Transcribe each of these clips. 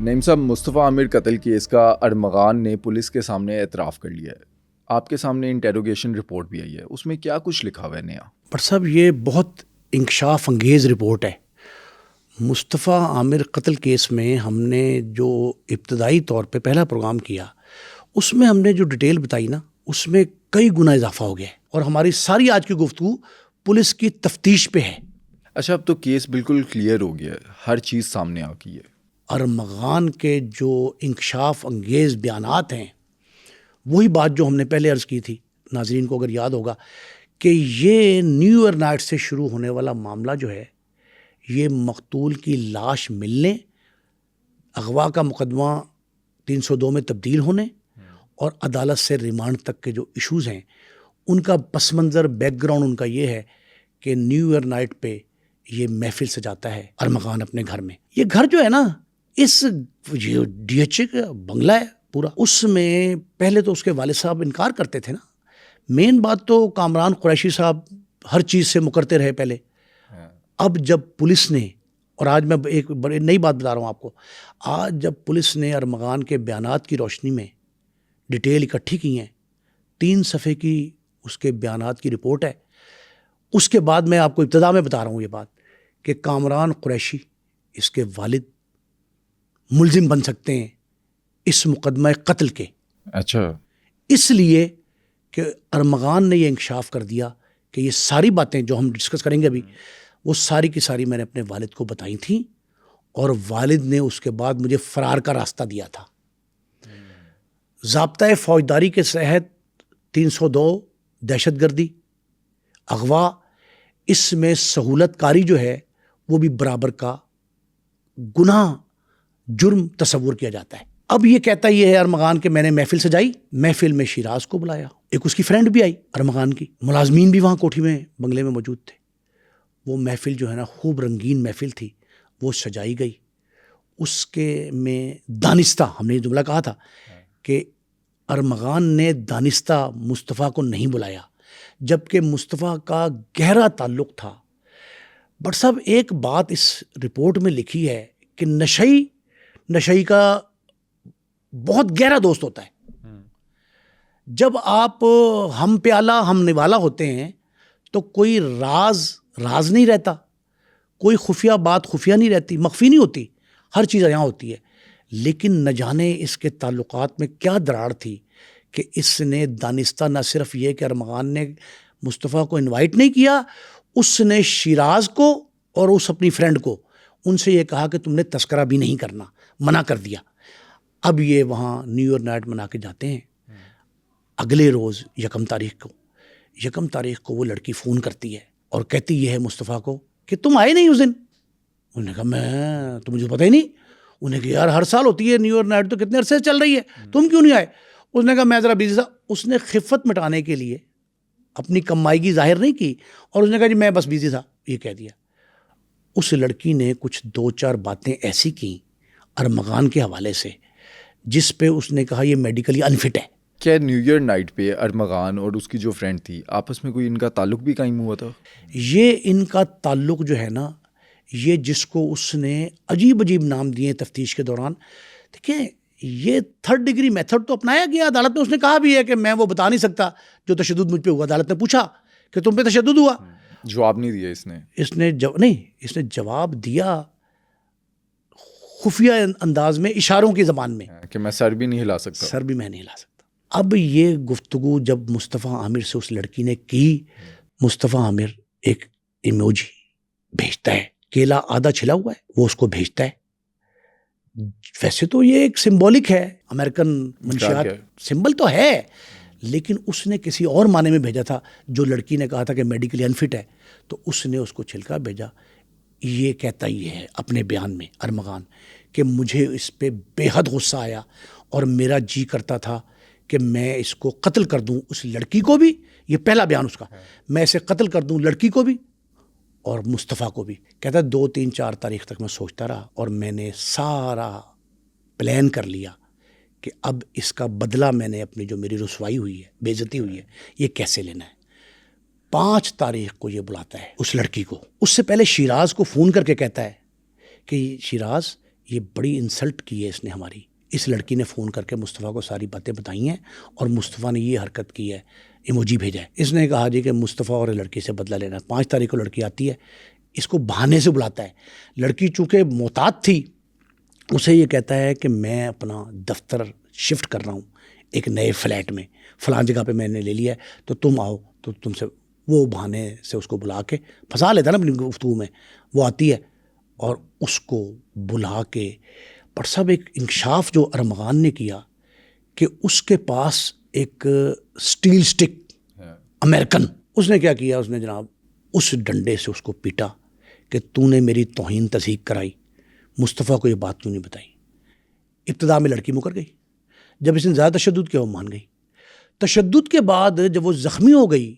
نعیم صاحب، مصطفیٰ عامر قتل کیس کا ارمغان نے پولیس کے سامنے اعتراف کر لیا ہے. آپ کے سامنے انٹیروگیشن رپورٹ بھی آئی ہے، اس میں کیا کچھ لکھا ہوا ہے نیا؟ پر صاحب یہ بہت انکشاف انگیز رپورٹ ہے. مصطفیٰ عامر قتل کیس میں ہم نے جو ابتدائی طور پہ پہلا پروگرام کیا، اس میں ہم نے جو ڈیٹیل بتائی نا، اس میں کئی گنا اضافہ ہو گیا ہے، اور ہماری ساری آج کی گفتگو پولیس کی تفتیش پہ ہے. اچھا، اب تو کیس بالکل کلیئر ہو گیا ہے، ہر چیز سامنے آ گئی ہے. ارمغان کے جو انکشاف انگیز بیانات ہیں، وہی بات جو ہم نے پہلے عرض کی تھی، ناظرین کو اگر یاد ہوگا، کہ یہ نیو ایئر نائٹ سے شروع ہونے والا معاملہ جو ہے، یہ مقتول کی لاش ملنے، اغوا کا مقدمہ 302 میں تبدیل ہونے اور عدالت سے ریمانڈ تک کے جو ایشوز ہیں، ان کا پس منظر بیک گراؤنڈ ان کا یہ ہے کہ نیو ایئر نائٹ پہ یہ محفل سجاتا ہے ارمغان اپنے گھر میں. یہ گھر جو ہے نا، اس ڈی ایچ اے کا بنگلہ ہے پورا. اس میں پہلے تو اس کے والد صاحب انکار کرتے تھے نا. مین بات تو کامران قریشی صاحب ہر چیز سے مکرتے رہے پہلے. اب جب پولیس نے، اور آج میں ایک بڑی نئی بات بتا رہا ہوں آپ کو، آج جب پولیس نے ارمغان کے بیانات کی روشنی میں ڈیٹیل اکٹھی کی ہیں، 3 صفحے کی اس کے بیانات کی رپورٹ ہے. اس کے بعد میں آپ کو ابتدا میں بتا رہا ہوں یہ بات کہ کامران قریشی، اس کے والد، ملزم بن سکتے ہیں اس مقدمہ قتل کے. اچھا، اس لیے کہ ارمغان نے یہ انکشاف کر دیا کہ یہ ساری باتیں جو ہم ڈسکس کریں گے ابھی، وہ ساری کی ساری میں نے اپنے والد کو بتائی تھیں، اور والد نے اس کے بعد مجھے فرار کا راستہ دیا تھا. ضابطۂ فوجداری کے تحت 302 دہشت گردی، اغوا، اس میں سہولت کاری جو ہے وہ بھی برابر کا گناہ، جرم تصور کیا جاتا ہے. اب یہ کہتا یہ ہے ارمغان کہ میں نے محفل سجائی، محفل میں شیراز کو بلایا، ایک اس کی فرینڈ بھی آئی ارمغان کی، ملازمین بھی وہاں کوٹھی میں بنگلے میں موجود تھے. وہ محفل جو ہے نا، خوب رنگین محفل تھی، وہ سجائی گئی. اس کے میں دانستہ، ہم نے یہ جملہ کہا تھا کہ ارمغان نے دانستہ مصطفیٰ کو نہیں بلایا، جبکہ مصطفیٰ کا گہرا تعلق تھا. بٹ صاحب ایک بات اس رپورٹ میں لکھی ہے کہ نشئی کا بہت گہرا دوست ہوتا ہے. جب آپ ہم پیالہ ہم نوالا ہوتے ہیں تو کوئی راز نہیں رہتا، کوئی خفیہ بات خفیہ نہیں رہتی، مخفی نہیں ہوتی، ہر چیز یہاں ہوتی ہے. لیکن نہ جانے اس کے تعلقات میں کیا دراڑ تھی کہ اس نے دانستہ نہ صرف یہ کہ ارمغان نے مصطفیٰ کو انوائٹ نہیں کیا، اس نے شیراز کو اور اس اپنی فرینڈ کو ان سے یہ کہا کہ تم نے تذکرہ بھی نہیں کرنا، منع کر دیا. اب یہ وہاں نیو ایئر نائٹ منا کے جاتے ہیں. اگلے روز یکم تاریخ کو وہ لڑکی فون کرتی ہے اور کہتی یہ ہے مصطفیٰ کو کہ تم آئے نہیں اس دن. انہوں نے کہا تو مجھے پتہ ہی نہیں. انہیں کہا یار ہر سال ہوتی ہے نیو ایئر نائٹ، تو کتنے عرصے سے چل رہی ہے، تم کیوں نہیں آئے؟ اس نے کہا میں ذرا بزی تھا. اس نے خفت مٹانے کے لیے اپنی کمائیگی ظاہر نہیں کی، اور اس نے کہا جی میں بس بزی تھا، یہ کہہ دیا. اس لڑکی نے کچھ 2-4 باتیں ایسی کیں ارمغان کے حوالے سے جس پہ اس نے کہا یہ میڈیکلی انفٹ ہے. کیا نیو ایئر نائٹ پہ ارمغان اور اس کی جو فرینڈ تھی، آپس میں کوئی ان کا تعلق بھی قائم ہوا تھا؟ یہ ان کا تعلق جو ہے نا، یہ جس کو اس نے عجیب نام دیے تفتیش کے دوران، دیکھیں یہ 3rd ڈگری میتھڈ تو اپنایا گیا. عدالت میں اس نے کہا بھی ہے کہ میں وہ بتا نہیں سکتا جو تشدد مجھ پہ ہوا. عدالت نے پوچھا کہ تم پہ تشدد ہوا، جواب نہیں دیا اس نے جواب دیا خفیہ انداز میں، اشاروں کی زبان میں، کہ میں سر بھی نہیں ہلا سکتا. اب یہ گفتگو جب مصطفیٰ عامر سے اس لڑکی نے کی، مصطفیٰ عامر ایک ایموجی بھیجتا ہے، کیلا آدھا چھلا ہوا ہے، وہ اس کو بھیجتا ہے. ویسے تو یہ ایک سمبولک ہے، امریکن منشیات سمبل تو ہے، لیکن اس نے کسی اور معنی میں بھیجا تھا. جو لڑکی نے کہا تھا کہ میڈیکلی انفٹ ہے، تو اس نے اس کو چھلکا بھیجا. یہ کہتا یہ ہے اپنے بیان میں ارمغان کہ مجھے اس پہ بے حد غصہ آیا، اور میرا جی کرتا تھا کہ میں اس کو قتل کر دوں، اس لڑکی کو بھی. یہ پہلا بیان اس کا، میں اسے قتل کر دوں، لڑکی کو بھی اور مصطفیٰ کو بھی. کہتا 2, 3, 4 تاریخ تک میں سوچتا رہا، اور میں نے سارا پلان کر لیا کہ اب اس کا بدلہ میں نے اپنی جو میری رسوائی ہوئی ہے، بے عزتی ہوئی ہے، یہ کیسے لینا ہے. 5 تاریخ کو یہ بلاتا ہے اس لڑکی کو. اس سے پہلے شیراز کو فون کر کے کہتا ہے کہ شیراز یہ بڑی انسلٹ کی ہے اس نے ہماری. اس لڑکی نے فون کر کے مصطفیٰ کو ساری باتیں بتائی ہیں اور مصطفیٰ نے یہ حرکت کی ہے, ایموجی بھیجا ہے. اس نے کہا جی کہ مصطفیٰ اور لڑکی سے بدلہ لینا. 5 تاریخ کو لڑکی آتی ہے, اس کو بہانے سے بلاتا ہے. لڑکی چونکہ محتاط تھی, اسے یہ کہتا ہے کہ میں اپنا دفتر شفٹ کر رہا ہوں ایک نئے فلیٹ میں, فلاں جگہ پہ میں نے لے لیا ہے, تو تم آؤ. تو تم سے وہ بہانے سے اس کو بلا کے پھنسا لیتا ہے نا اپنی گفتگو میں. وہ آتی ہے اور اس کو بلا کے پر صاحب ایک انکشاف جو ارمغان نے کیا کہ اس کے پاس ایک سٹیل سٹک امریکن, اس نے کیا کیا, اس نے جناب اس ڈنڈے سے اس کو پیٹا کہ تو نے میری توہین تضحیق کرائی, مصطفیٰ کو یہ بات کیوں نہیں بتائی. ابتدا میں لڑکی مکر گئی, جب اس نے زیادہ تشدد کیا وہ مان گئی. تشدد کے بعد جب وہ زخمی ہو گئی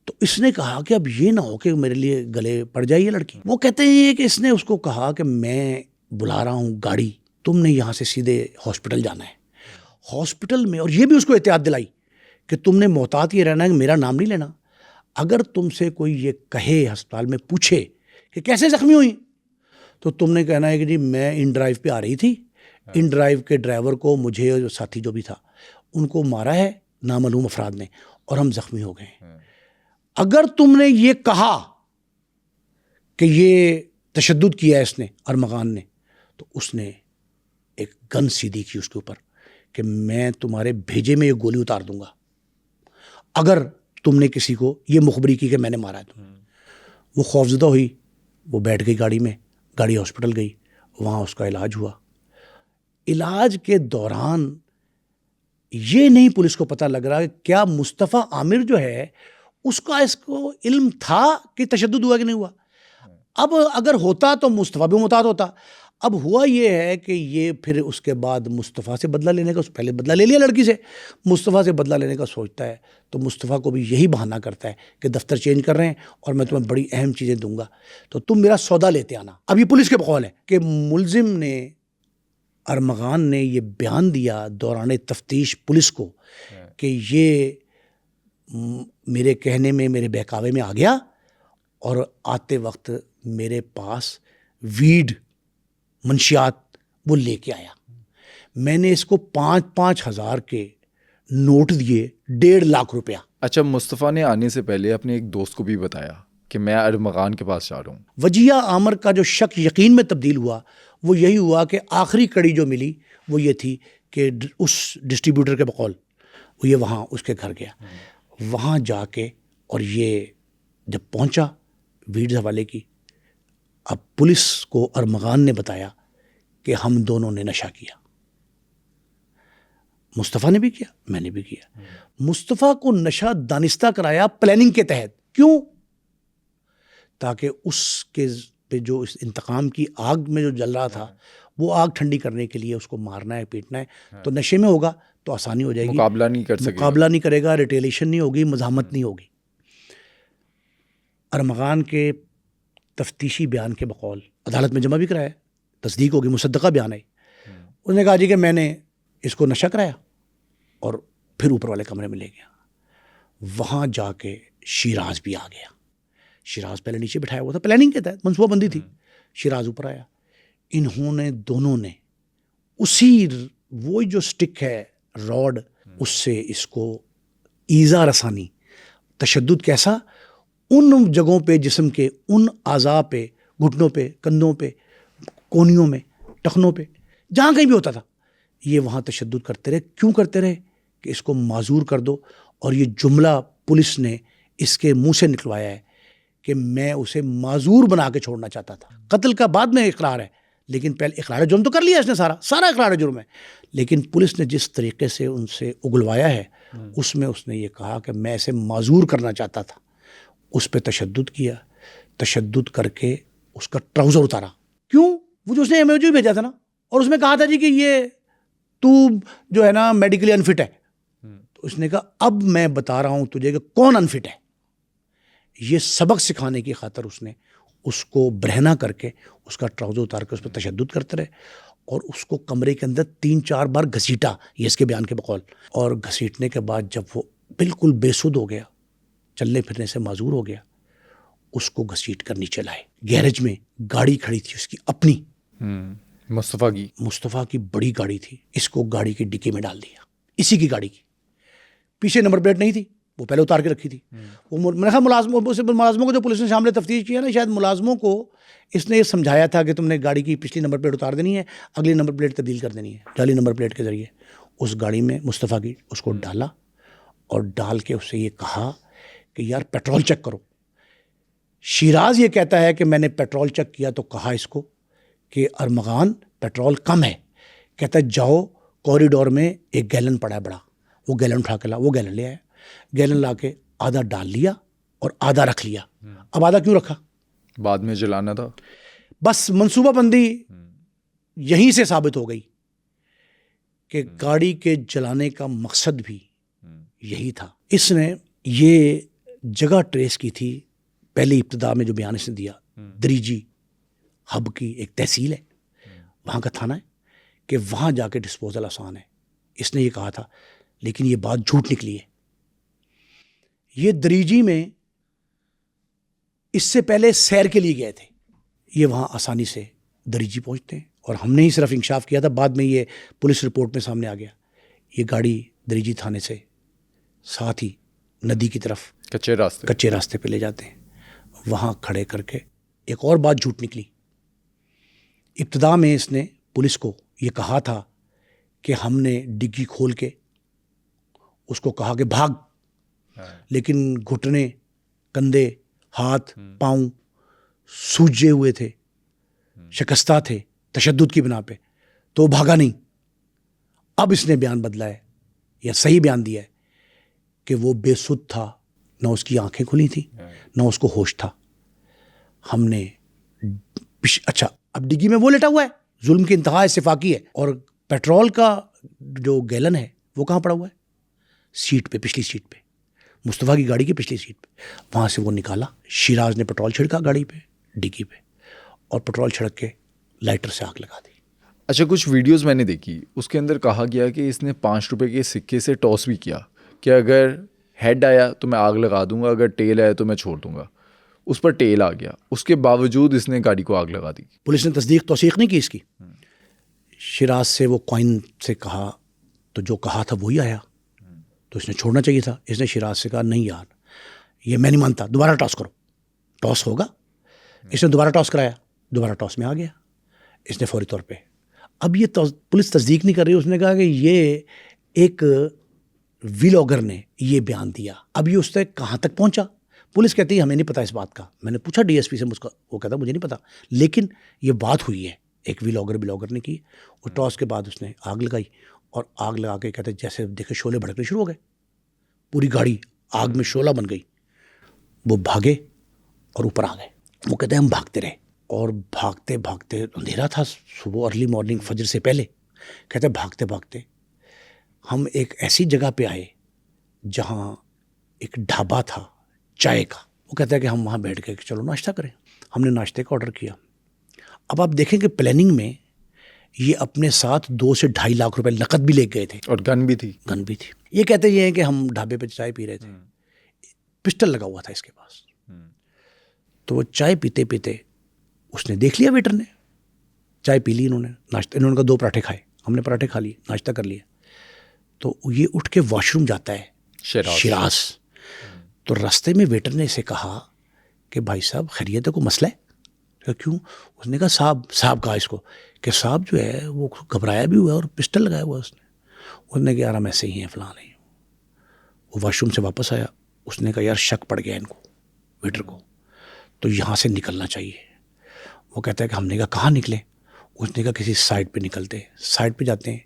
تو اس نے کہا کہ اب یہ نہ ہو کہ میرے لیے گلے پڑ جائے یہ لڑکی. وہ کہتے ہیں کہ اس نے اس کو کہا کہ میں بلا رہا ہوں گاڑی, تم نے یہاں سے سیدھے ہاسپٹل جانا ہے. ہاسپٹل میں, اور یہ بھی اس کو احتیاط دلائی کہ تم نے محتاط یہ رہنا ہے کہ میرا نام نہیں لینا. اگر تم سے کوئی یہ کہے ہسپتال میں پوچھے کہ کیسے زخمی ہوئی, تو تم نے کہنا ہے کہ جی میں ان ڈرائیو پہ آ رہی تھی, ان ڈرائیو کے ڈرائیور کو, مجھے جو ساتھی جو بھی تھا, ان کو مارا ہے نامعلوم افراد نے اور ہم زخمی ہو گئے. اگر تم نے یہ کہا کہ یہ تشدد کیا ہے اس نے ارمغان نے, تو اس نے ایک گن سیدھی کی اس کے اوپر کہ میں تمہارے بھیجے میں یہ گولی اتار دوں گا اگر تم نے کسی کو یہ مخبری کی کہ میں نے مارا ہے. وہ خوفزدہ ہوئی, وہ بیٹھ گئی گاڑی میں, گاڑی ہاسپٹل گئی, وہاں اس کا علاج ہوا. علاج کے دوران یہ نہیں پولیس کو پتہ لگ رہا کہ کیا مصطفیٰ عامر جو ہے اس کا اس کو علم تھا کہ تشدد ہوا کہ نہیں ہوا. اب اگر ہوتا تو مصطفیٰ بھی محتاط ہوتا. اب ہوا یہ ہے کہ یہ پھر اس کے بعد مصطفیٰ سے بدلہ لینے کا, پہلے بدلہ لے لیا لڑکی سے, مصطفیٰ سے بدلہ لینے کا سوچتا ہے, تو مصطفیٰ کو بھی یہی بہانہ کرتا ہے کہ دفتر چینج کر رہے ہیں اور میں تمہیں بڑی اہم چیزیں دوں گا, تو تم میرا سودا لیتے آنا. اب یہ پولیس کے بقول ہے کہ ملزم نے, ارمغان نے یہ بیان دیا دوران تفتیش پولیس کو کہ یہ میرے کہنے میں, میرے بہکاوے میں آ گیا اور آتے وقت میرے پاس ویڈ منشیات وہ لے کے آیا. میں نے اس کو 5,000 ہزار کے نوٹ دیے, 1.5 لاکھ روپیہ. اچھا, مصطفیٰ نے آنے سے پہلے اپنے ایک دوست کو بھی بتایا کہ میں ارمغان کے پاس جا رہا ہوں. وجیہ عامر کا جو شک یقین میں تبدیل ہوا وہ یہی ہوا کہ آخری کڑی جو ملی وہ یہ تھی کہ اس ڈسٹریبیوٹر کے بقول وہ یہ وہاں اس کے گھر گیا. وہاں جا کے اور یہ جب پہنچا ویڈز حوالے کی, اب پولیس کو ارمغان نے بتایا کہ ہم دونوں نے نشہ کیا. مصطفیٰ نے بھی کیا, میں نے بھی کیا. مصطفیٰ کو نشہ دانستہ کرایا پلاننگ کے تحت. کیوں؟ تاکہ اس کے پہ جو اس انتقام کی آگ میں جو جل رہا تھا وہ آگ ٹھنڈی کرنے کے لیے اس کو مارنا ہے, پیٹنا ہے. تو نشے میں ہوگا تو آسانی ہو جائے گی, مقابلہ نہیں کر سکے, مقابلہ نہیں کرے گا, ریٹیلیشن نہیں ہوگی, مزاحمت نہیں ہوگی. ارمغان کے تفتیشی بیان کے بقول عدالت میں جمع بھی کرایا, تصدیق ہوگی, مصدقہ بیان ہے. اس نے کہا جی کہ میں نے اس کو نشہ کرایا اور پھر اوپر والے کمرے میں لے گیا. وہاں جا کے شیراز بھی آ گیا. شیراز پہلے نیچے بٹھایا ہوا تھا, پلاننگ کے تحت منصوبہ بندی تھی. شیراز اوپر آیا. انہوں نے دونوں نے اسی وہ جو سٹک ہے راڈ, اس سے اس کو ایذا رسانی, تشدد کیسا, ان جگہوں پہ جسم کے ان اعضاء پہ, گھٹنوں پہ, کندھوں پہ, کونیوں میں, ٹخنوں پہ, جہاں کہیں بھی ہوتا تھا, یہ وہاں تشدد کرتے رہے. کیوں کرتے رہے؟ کہ اس کو معذور کر دو. اور یہ جملہ پولیس نے اس کے منہ سے نکلوایا ہے کہ میں اسے معذور بنا کے چھوڑنا چاہتا تھا. قتل کا بعد میں اقرار ہے, لیکن پہلے اقرار جرم تو کر لیا اس نے, سارا اقرار جرم ہے. لیکن پولیس نے جس طریقے سے ان سے اگلوایا ہے اس میں اس نے یہ کہا کہ میں اسے معذور کرنا چاہتا تھا. اس پہ تشدد کیا, تشدد کر کے اس کا ٹراؤزر اتارا. کیوں؟ وہ جو اس نے ایموجی بھیجا تھا نا, اور اس میں کہا تھا جی کہ یہ تو جو ہے نا میڈیکلی انفٹ ہے. تو اس نے کہا اب میں بتا رہا ہوں تجھے کہ کون انفٹ ہے. یہ سبق سکھانے کی خاطر اس نے اس کو برہنہ کر کے اس کا ٹراؤزر اتار کے اس پہ تشدد کرتے رہے, اور اس کو کمرے کے اندر 3-4 بار گھسیٹا, یہ اس کے بیان کے بقول. اور گھسیٹنے کے بعد جب وہ بالکل بے سدھ ہو گیا, چلنے پھرنے سے معذور ہو گیا, اس کو گھسیٹ کر نیچے لائے. گیرج میں گاڑی کھڑی تھی اس کی اپنی, مصطفیٰ کی بڑی گاڑی تھی, اس کو گاڑی کی ڈکی میں ڈال دیا, اسی کی گاڑی کی. پیچھے نمبر پلیٹ نہیں تھی, وہ پہلے اتار کے رکھی تھی. وہ میں نے کہا ملازموں کو جو پولیس نے شامل تفتیش کیا نا, شاید ملازموں کو اس نے یہ سمجھایا تھا کہ تم نے گاڑی کی پچھلی نمبر پلیٹ اتار دینی ہے, اگلی نمبر پلیٹ تبدیل کر دینی ہے. جعلی نمبر پلیٹ کے ذریعے اس گاڑی میں مصطفیٰ کی اس کو ڈالا, اور ڈال کے اس سے یہ کہا کہ یار پیٹرول چیک کرو. شیراز یہ کہتا ہے کہ میں نے پیٹرول چیک کیا تو کہا اس کو کہ ارمغان پیٹرول کم ہے. کہتا ہے جاؤ کوریڈور میں ایک گیلن پڑا ہے بڑا, وہ گیلن اٹھا کے لا. وہ گیلن لے آیا, گیلن لا کے آدھا ڈال لیا اور آدھا رکھ لیا. اب آدھا کیوں رکھا؟ بعد میں جلانا تھا. بس منصوبہ بندی یہیں سے ثابت ہو گئی کہ گاڑی کے جلانے کا مقصد بھی یہی تھا. اس نے یہ جگہ ٹریس کی تھی پہلی ابتدا میں جو بیان اس نے دیا, دریجی ہب کی ایک تحصیل ہے, وہاں کا تھانہ ہے, کہ وہاں جا کے ڈسپوزل آسان ہے. اس نے یہ کہا تھا, لیکن یہ بات جھوٹ نکلی ہے. یہ دریجی میں اس سے پہلے سیر کے لیے گئے تھے, یہ وہاں آسانی سے دریجی پہنچتے ہیں. اور ہم نے ہی صرف انکشاف کیا تھا, بعد میں یہ پولیس رپورٹ میں سامنے آ گیا. یہ گاڑی دریجی تھانے سے ساتھ ہی ندی کی طرف کچے راستے پہ لے جاتے ہیں. وہاں کھڑے کر کے ایک اور بات جھوٹ نکلی. ابتدا میں اس نے پولیس کو یہ کہا تھا کہ ہم نے ڈگی کھول کے اس کو کہا کہ بھاگ, لیکن گھٹنے, کندھے, ہاتھ, پاؤں سوجے ہوئے تھے, شکستہ تھے تشدد کی بنا پہ, تو وہ بھاگا نہیں. اب اس نے بیان بدلا ہے یا صحیح بیان دیا ہے کہ وہ بے سدھ تھا, نہ اس کی آنکھیں کھلی تھیں نہ اس کو ہوش تھا. ہم نے اچھا, اب ڈگی میں وہ لیٹا ہوا ہے, ظلم کی انتہا استفاقی ہے, اور پیٹرول کا جو گیلن ہے وہ کہاں پڑا ہوا ہے؟ سیٹ پہ, پچھلی سیٹ پہ, مصطفیٰ کی گاڑی کی پچھلی سیٹ پہ. وہاں سے وہ نکالا. شیراز نے پیٹرول چھڑکا گاڑی پہ, ڈگی پہ, اور پیٹرول چھڑک کے لائٹر سے آگ لگا دی. اچھا, کچھ ویڈیوز میں نے دیکھی, اس کے اندر کہا گیا کہ اس نے 5 روپے کے سکے سے ٹاس بھی کیا کہ اگر ہیڈ آیا تو میں آگ لگا دوں گا, اگر ٹیل آیا تو میں چھوڑ دوں گا. اس پر ٹیل آ گیا, اس کے باوجود اس نے گاڑی کو آگ لگا دی. پولیس نے توثیق نہیں کی اس کی. شیراز سے وہ کوائن سے کہا تو جو کہا تھا وہی آیا, تو اس نے چھوڑنا چاہیے تھا. اس نے شیراز سے کہا نہیں یار یہ میں نہیں مانتا, دوبارہ ٹاس کرو, ٹاس ہوگا. اس نے دوبارہ ٹاس کرایا, دوبارہ ٹاس میں آ گیا. اس نے فوری طور پہ, اب یہ پولیس تصدیق نہیں کر رہی, اس نے کہا کہ یہ ایک ویلاگر نے یہ بیان دیا. اب یہ اس سے کہاں تک پہنچا؟ پولیس کہتی ہے ہمیں نہیں پتا اس بات کا. میں نے پوچھا ڈی ایس پی سے, وہ کہتا مجھے نہیں پتا, لیکن یہ بات ہوئی ہے, ایک ویلاگر نے کی. اور ٹاس کے بعد اس نے آگ لگائی, اور آگ لگا کے کہتے جیسے دیکھے شعلے بھڑکنے شروع ہو گئے, پوری گاڑی آگ میں شعلہ بن گئی. وہ بھاگے اور اوپر آ گئے. وہ کہتے ہیں ہم بھاگتے رہے, اور بھاگتے بھاگتے, اندھیرا تھا صبح, ارلی مارننگ, فجر سے پہلے. کہتے بھاگتے بھاگتے ہم ایک ایسی جگہ پہ آئے جہاں ایک ڈھابا تھا چائے کا. وہ کہتا ہے کہ ہم وہاں بیٹھ کے چلو ناشتہ کریں. ہم نے ناشتے کا آرڈر کیا. اب آپ دیکھیں کہ پلاننگ میں یہ اپنے ساتھ 2 سے 2.5 لاکھ روپے نقد بھی لے گئے تھے, اور گن بھی تھی. یہ کہتے یہ ہیں کہ ہم ڈھابے پہ چائے پی رہے تھے, پسٹل لگا ہوا تھا اس کے پاس. تو وہ چائے پیتے پیتے اس نے دیکھ لیا, ویٹر نے چائے پی لی, انہوں نے کہا 2 پراٹھے کھائے. ہم نے پراٹھے کھا لیے, ناشتہ کر لیا. تو یہ اٹھ کے واش روم جاتا ہے شیراز. تو راستے میں ویٹر نے اسے کہا کہ بھائی صاحب خیریت ہے, کوئی مسئلہ ہے؟ کیوں؟ اس نے کہا صاحب کہا اس کو کہ صاحب جو ہے وہ گھبرایا بھی ہوا ہے اور پسٹل لگایا ہوا ہے. اس نے کہا یار ہم ایسے ہی ہیں, فلاں نہیں. وہ واش روم سے واپس آیا. اس نے کہا یار شک پڑ گیا ان کو, ویٹر کو, تو یہاں سے نکلنا چاہیے. وہ کہتا ہے کہ ہم نے کہا کہاں نکلیں؟ اس نے کہا کسی سائڈ پہ نکلتے. سائڈ پہ جاتے ہیں,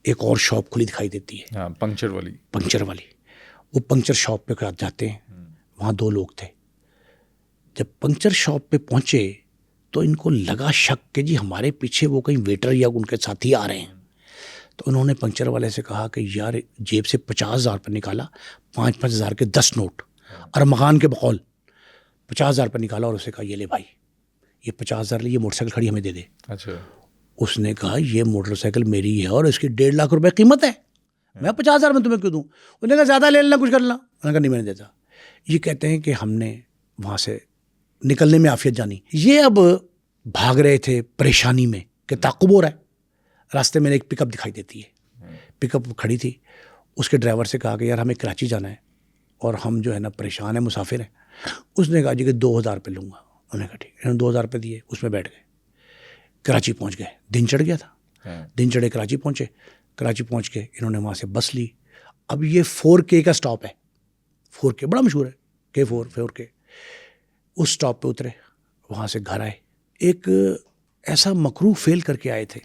ایک اور شاپ کھلی دکھائی دیتی ہے, پنکچر والی. وہ پنکچر شاپ پہ جاتے ہیں. وہاں 2 لوگ تھے. جب پنکچر شاپ پہ پہنچے تو ان کو لگا شک کہ جی ہمارے پیچھے وہ کہیں ویٹر یا ان کے ساتھی آ رہے ہیں. تو انہوں نے پنکچر والے سے کہا کہ یار جیب سے 50,000 روپے نکالا, 5,000 کے 10 نوٹ, ارمغان کے بقول 50,000 روپے نکالا, اور اسے کہا یہ لے بھائی, یہ 50,000 یہ موٹر سائیکل کھڑی ہمیں دے دے. اچھا. اس نے کہا یہ موٹر سائیکل میری ہے اور اس کی 1.5 لاکھ روپے قیمت ہے, میں 50,000 میں تمہیں کیوں دوں؟ اس نے کہا زیادہ لے لینا, کچھ کر لینا. میں نے کہا نہیں میں نے دیتا. یہ کہتے ہیں کہ ہم نے وہاں سے نکلنے میں عافیت جانی. یہ اب بھاگ رہے تھے پریشانی میں کہ تعقب ہو رہا ہے. راستے میں ایک پک اپ دکھائی دیتی ہے, پک اپ کھڑی تھی. اس کے ڈرائیور سے کہا کہ یار ہمیں کراچی جانا ہے اور ہم جو ہے نا پریشان ہیں, مسافر ہیں. اس نے کہا جی کہ 2000 روپے لوں گا. انہوں نے کہا ٹھیک. انہوں نے 2000 روپے دیے, اس میں بیٹھ گئے, کراچی پہنچ گئے. دن چڑھ گیا تھا, دن چڑھے کراچی پہنچے. کراچی پہنچ کے انہوں نے وہاں سے بس لی. اب یہ 4K کا سٹاپ ہے, 4K بڑا مشہور ہے, K4. اس سٹاپ پہ اترے, وہاں سے گھر آئے. ایک ایسا مکروہ فیل کر کے آئے تھے,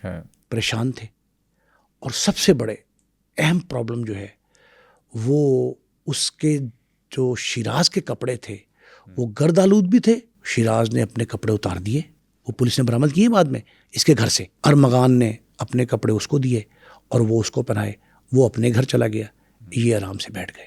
پریشان تھے, اور سب سے بڑے اہم پرابلم جو ہے وہ اس کے جو شیراز کے کپڑے تھے وہ گرد آلود بھی تھے. شیراز نے اپنے کپڑے اتار دیے, وہ پولیس نے برآمد کیے بعد میں اس کے گھر سے. ارمغان نے اپنے کپڑے اس کو دیے اور وہ اس کو پہنائے. وہ اپنے گھر چلا گیا, یہ آرام سے بیٹھ گئے.